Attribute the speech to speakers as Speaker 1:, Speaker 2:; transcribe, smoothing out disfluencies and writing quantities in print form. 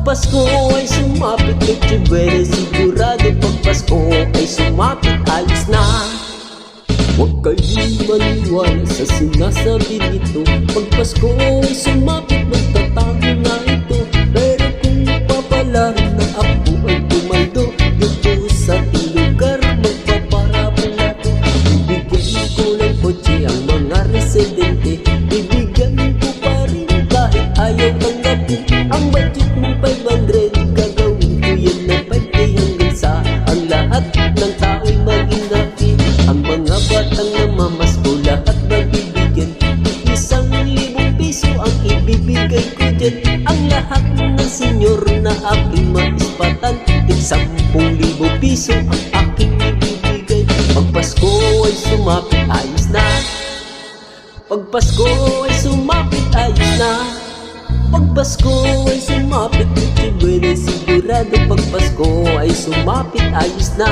Speaker 1: Pasko ay sumapit, Noche Buena sigurado. Pag Pasko ay sumapit, ayos na. Huwag kayong maniwala sa sinasabi nito. Pag Pasko ay sumapit, magtatago na ito. Pero kung papalarin na ako ay tumaldo, dito sa ating lugar magpaparapal nato. Bibigyan ko ng kotse ang mga residente, bibigyan ko pa rin kahit ayaw tanggapin. Ang budget mo 500, gagawin ko yan na 5K hanggang sa ang lahat ng tao'y maging happy. Ang mga batang namamasko lahat magbibigyan, 1,000 piso ang ibibigay ko dyan. Ang lahat ng senyor na aking maispatan, 10,000 piso ang aking ibibigay. Pag Pasko ay sumapit, ayos na. Pag Pasko ay sumapit, ayos na. Pag Pasko ay sumapit, Noche Buena sigurado. Pag Pasko ay sumapit, ayos na.